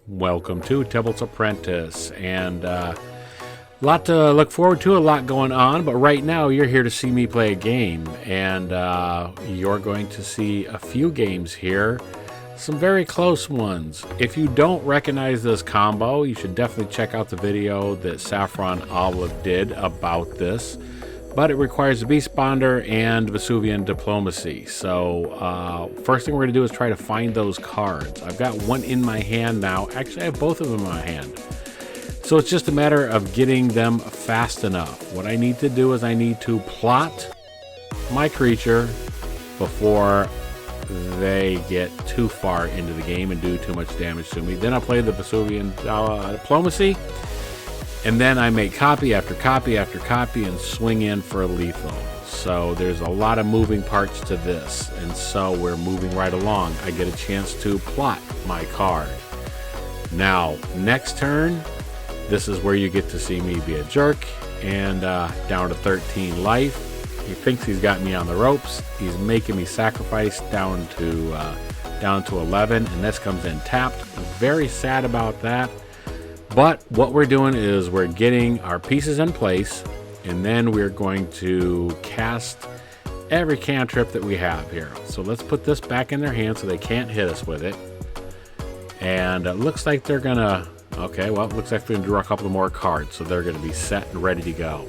Welcome to Tibble's Apprentice, and a lot to look forward to, a lot going on, but right now you're here to see me play a game, and you're going to see a few games here, some very close ones. If you don't recognize this combo, you should definitely check out the video that Saffron Olive did about this, but it requires the Beast Bonder and Vesuvan Duplimancy. So first thing we're going to do is try to find those cards. I've got one in my hand now. Actually, I have both of them in my hand. So it's just a matter of getting them fast enough. What I need to do is I need to plot my creature before they get too far into the game and do too much damage to me. Then I'll play the Vesuvan Duplimancy. And then I make copy after copy after copy and swing in for a lethal. So there's a lot of moving parts to this. And so we're moving right along. I get a chance to plot my card. Now, next turn, this is where you get to see me be a jerk. And down to 13 life. He thinks he's got me on the ropes. He's making me sacrifice down to 11. And this comes in tapped. Very sad about that. But what we're doing is we're getting our pieces in place, and then we're going to cast every cantrip that we have here. So let's put this back in their hands so they can't hit us with it. And it looks like they're gonna, okay, well, it looks like they're gonna draw a couple more cards, so they're gonna be set and ready to go.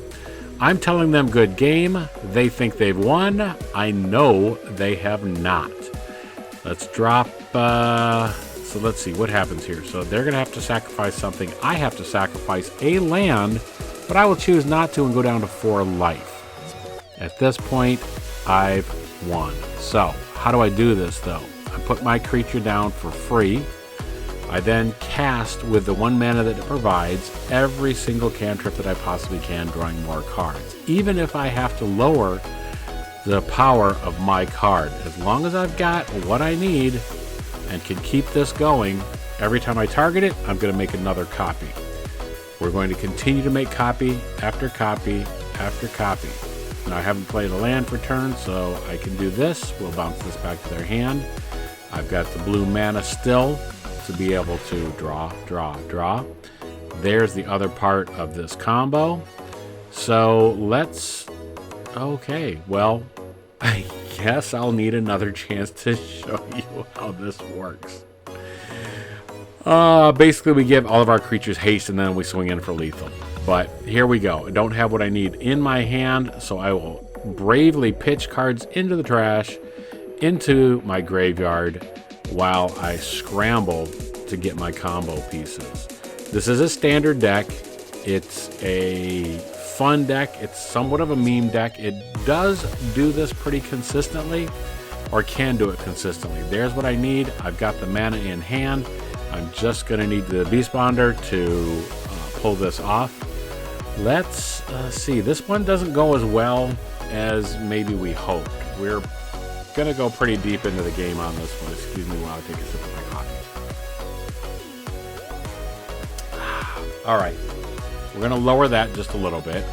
I'm telling them good game. They think they've won. I know they have not. Let's drop, so let's see what happens here. So they're going to have to sacrifice something. I have to sacrifice a land, but I will choose not to and go down to 4 life. At this point, I've won. So how do I do this though? I put my creature down for free. I then cast with the 1 mana that it provides every single cantrip that I possibly can, drawing more cards. Even if I have to lower the power of my card, as long as I've got what I need and can keep this going, every time I target it, I'm going to make another copy. We're going to continue to make copy after copy after copy. Now I haven't played a land for turn, so I can do this. We'll bounce this back to their hand. I've got the blue mana still to be able to draw, draw, draw. There's the other part of this combo. So let's, okay, well, I guess I'll need another chance to show you how this works. Basically, we give all of our creatures haste and then we swing in for lethal. But here we go. I don't have what I need in my hand, so I will bravely pitch cards into the trash, into my graveyard, while I scramble to get my combo pieces. This is a standard deck. It's a fun deck. It's somewhat of a meme deck. It does do this pretty consistently, or can do it consistently. There's what I need. I've got the mana in hand. I'm just going to need the Beast Bonder to pull this off. Let's see. This one doesn't go as well as maybe we hoped. We're going to go pretty deep into the game on this one. Excuse me while I take a sip of my coffee. All right. We're going to lower that just a little bit.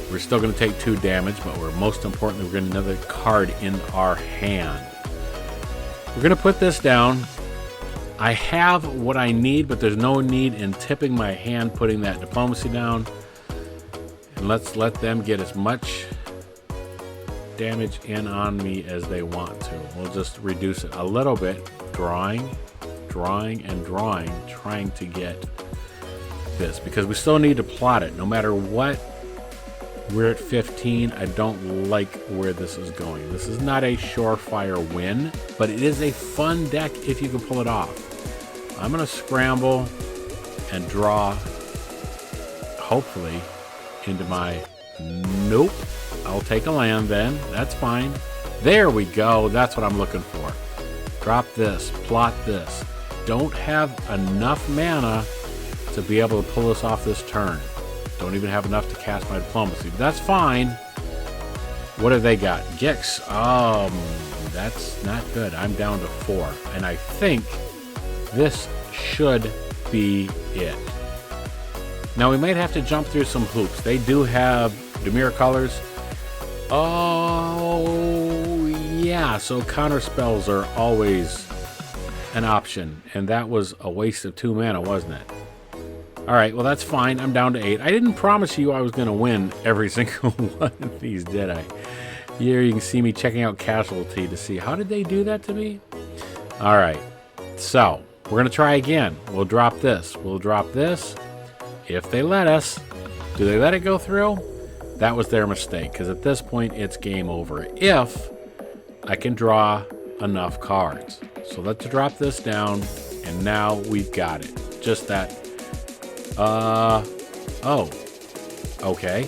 We're still going to take 2 damage, but most importantly, we're going to have another card in our hand. We're going to put this down. I have what I need, but there's no need in tipping my hand, putting that diplomacy down. And let's let them get as much damage in on me as they want to. We'll just reduce it a little bit. Drawing, drawing, and drawing, trying to get this, because we still need to plot it. No matter what, we're at 15. I don't like where this is going. This is not a surefire win, but it is a fun deck if you can pull it off. I'm going to scramble and draw, hopefully, into my, nope. I'll take a land then. That's fine. There we go. That's what I'm looking for. Drop this, plot this. Don't have enough mana to be able to pull this off this turn. Don't even have enough to cast my diplomacy. But that's fine. What have they got? Gix. That's not good. I'm down to 4. And I think this should be it. Now we might have to jump through some hoops. They do have Dimir colors. Oh, yeah. So counter spells are always an option, and that was a waste of 2 mana, wasn't it? All right, well, that's fine. I'm down to 8. I didn't promise you I was going to win every single one of these, did I? Here you can see me checking out Casualty to see how did they do that to me. All right, so we're going to try again. We'll drop this. We'll drop this if they let us. Do they let it go through? That was their mistake, because at this point, it's game over if I can draw enough cards. So let's drop this down, and now we've got it. Just that. Oh. Okay.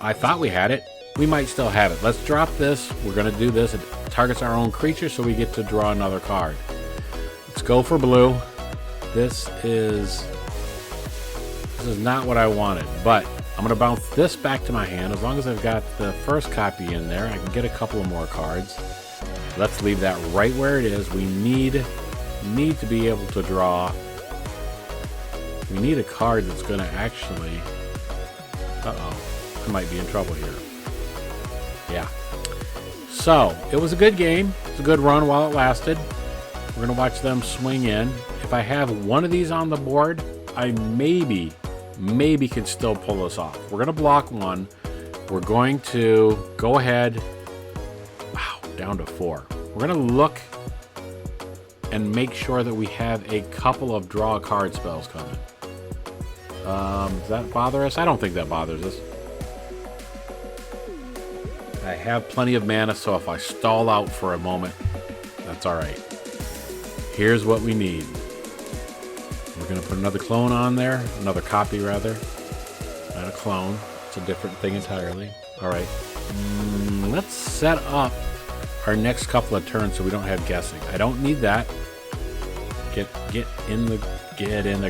I thought we had it. We might still have it. Let's drop this. We're going to do this. It targets our own creature, so we get to draw another card. Let's go for blue. This is not what I wanted, but I'm going to bounce this back to my hand. As long as I've got the first copy in there, I can get a couple of more cards. Let's leave that right where it is. We need to be able to draw. We need a card that's going to actually... Uh-oh. I might be in trouble here. Yeah. So, it was a good game. It was a good run while it lasted. We're going to watch them swing in. If I have one of these on the board, I maybe can still pull this off. We're going to block one. We're going to go ahead. Wow, down to 4. We're going to look and make sure that we have a couple of draw a card spells coming. Does that bother us? I don't think that bothers us. I have plenty of mana, so if I stall out for a moment, that's all right. Here's what we need. We're going to put another clone on there. Another copy, rather. Not a clone. It's a different thing entirely. All right. Let's set up our next couple of turns so we don't have guessing. I don't need that. Get in the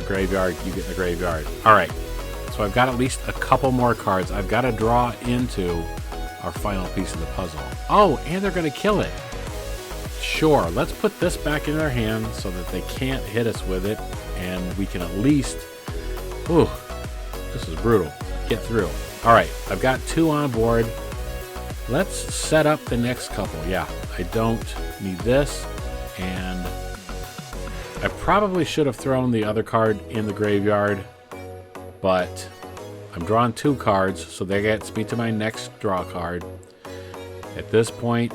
graveyard. You get in the graveyard. All right. So I've got at least a couple more cards. I've got to draw into our final piece of the puzzle. Oh, and they're going to kill it. Sure. Let's put this back in their hands so that they can't hit us with it, and we can at least... Ooh, this is brutal. Get through. All right. I've got 2 on board. Let's set up the next couple. Yeah, I don't need this, and I probably should have thrown the other card in the graveyard, but I'm drawing 2 cards, so that gets me to my next draw card. At this point,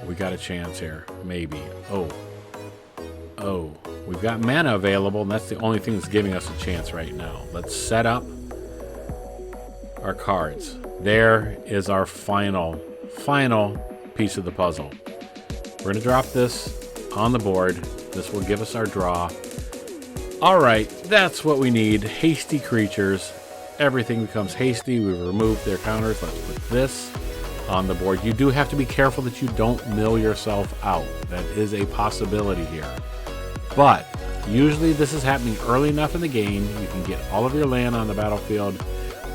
we got a chance here. Maybe. Oh, we've got mana available, and that's the only thing that's giving us a chance right now. Let's set up our cards. There is our final piece of the puzzle. We're going to drop this on the board. This will give us our draw. All right, that's what we need. Hasty creatures. Everything becomes hasty. We've removed their counters. Let's put this on the board. You do have to be careful that you don't mill yourself out. That is a possibility here. But usually this is happening early enough in the game. You can get all of your land on the battlefield.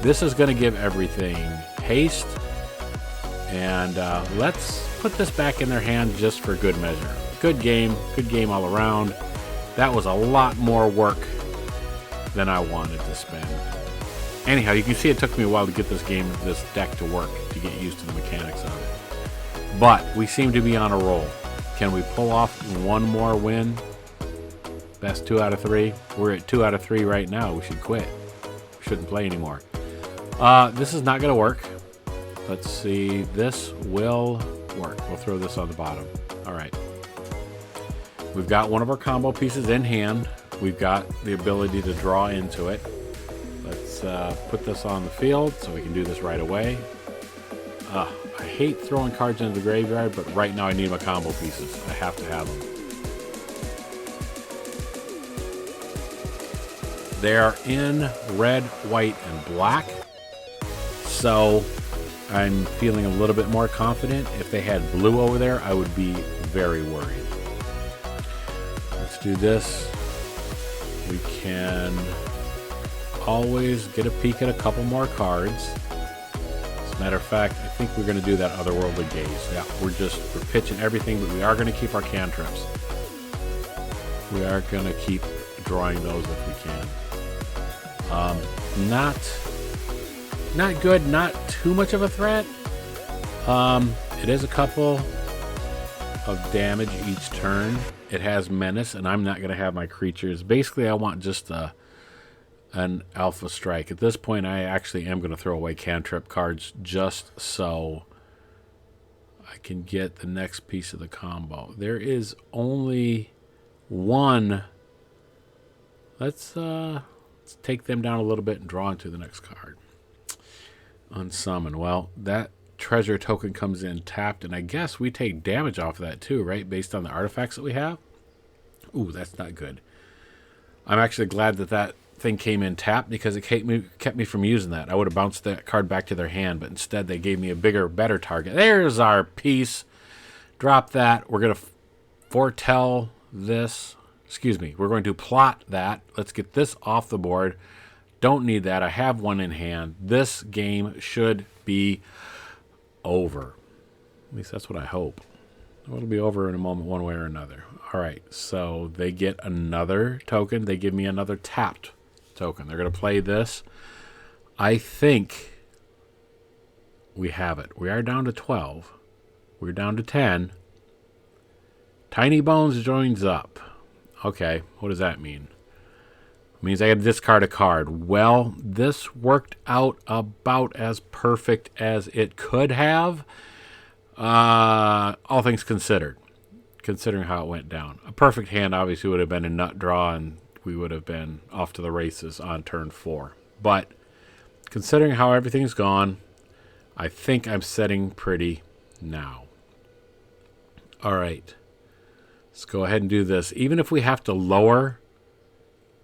This is going to give everything haste. And let's put this back in their hand just for good measure. Good game all around. That was a lot more work than I wanted to spend. Anyhow, you can see it took me a while to get this deck to work, to get used to the mechanics of it. But we seem to be on a roll. Can we pull off one more win? Best 2 out of 3. We're at 2 out of 3 right now. We should quit. We shouldn't play anymore. This is not going to work. Let's see. This will work. We'll throw this on the bottom. All right. We've got one of our combo pieces in hand. We've got the ability to draw into it. Let's put this on the field so we can do this right away. I hate throwing cards into the graveyard, but right now I need my combo pieces. I have to have them. They are in red, white, and black. So I'm feeling a little bit more confident. If they had blue over there, I would be very worried. Let's do this. We can always get a peek at a couple more cards. As a matter of fact, I think we're going to do that Otherworldly Gaze. Yeah, we're pitching everything, but we are going to keep our cantrips. We are going to keep drawing those if we can. Not good, not too much of a threat. It is a couple of damage each turn. It has menace, and I'm not going to have my creatures. Basically, I want just an alpha strike. At this point, I actually am going to throw away cantrip cards just so I can get the next piece of the combo. There is only one. Let's take them down a little bit and draw into the next card. Unsummon. Well, that treasure token comes in tapped, and I guess we take damage off of that too, right? Based on the artifacts that we have. Ooh, that's not good. I'm actually glad that that thing came in tapped because it kept me from using that. I would have bounced that card back to their hand, but instead they gave me a bigger, better target. There's our piece. Drop that. We're going to foretell this. Excuse me. We're going to plot that. Let's get this off the board. Don't need that. I have one in hand. This game should be over. At least that's what I hope. It'll be over in a moment one way or another. All right. So they get another token. They give me another tapped token. They're going to play this. I think we have it. We are down to 12. We're down to 10. Tiny Bones joins up. Okay, what does that mean? It means I got to discard a card. Well, this worked out about as perfect as it could have. All things considered. Considering how it went down. A perfect hand obviously would have been a nut draw, and we would have been off to the races on turn 4. But considering how everything's gone, I think I'm setting pretty now. All right. Let's go ahead and do this. Even if we have to lower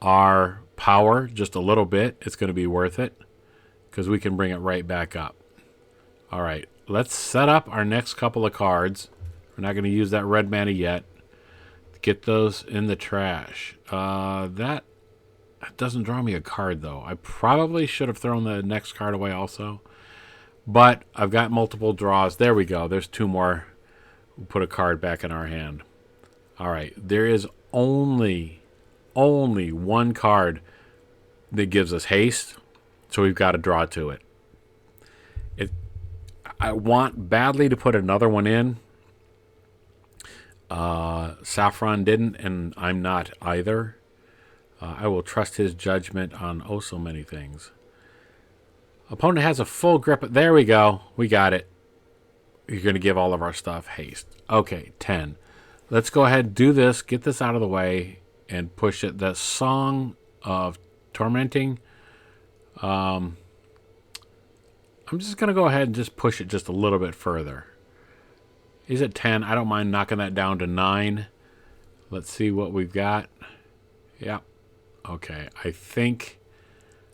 our power just a little bit, it's going to be worth it because we can bring it right back up. All right. Let's set up our next couple of cards. We're not going to use that red mana yet. Get those in the trash. That doesn't draw me a card, though. I probably should have thrown the next card away also. But I've got multiple draws. There we go. There's 2 more. We'll put a card back in our hand. All right. There is only one card that gives us haste. So we've got to draw to it. I want badly to put another one in. Saffron didn't, and I'm not either. I will trust his judgment on oh so many things. Opponent has a full grip. There we go. We got it. You're going to give all of our stuff haste. Okay, 10. Let's go ahead and do this. Get this out of the way and push it. The Song of Tormenting. I'm just going to go ahead and just push it just a little bit further. He's at 10. I don't mind knocking that down to 9. Let's see what we've got. Yep. Okay. I think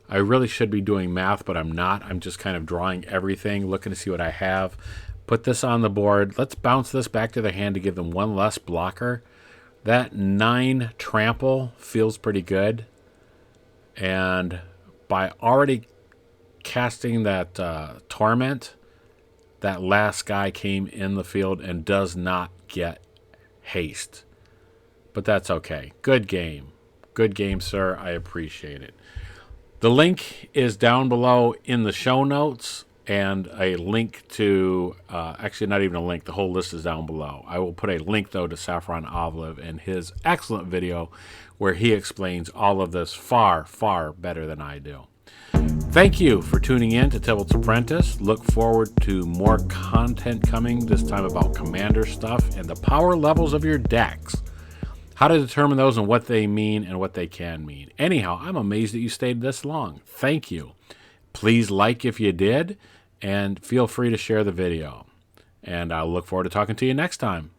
I really should be doing math, but I'm not. I'm just kind of drawing everything, looking to see what I have. Put this on the board. Let's bounce this back to their hand to give them one less blocker. That 9 trample feels pretty good. And by already casting that torment, that last guy came in the field and does not get haste. But that's okay. Good game. Good game, sir. I appreciate it. The link is down below in the show notes, and a link to, actually not even a link, the whole list is down below. I will put a link, though, to Saffron Olive and his excellent video where he explains all of this far, far better than I do. Thank you for tuning in to Tybalt's Apprentice. Look forward to more content coming, this time about commander stuff and the power levels of your decks. How to determine those and what they mean and what they can mean. Anyhow, I'm amazed that you stayed this long. Thank you. Please like if you did, and feel free to share the video. And I'll look forward to talking to you next time.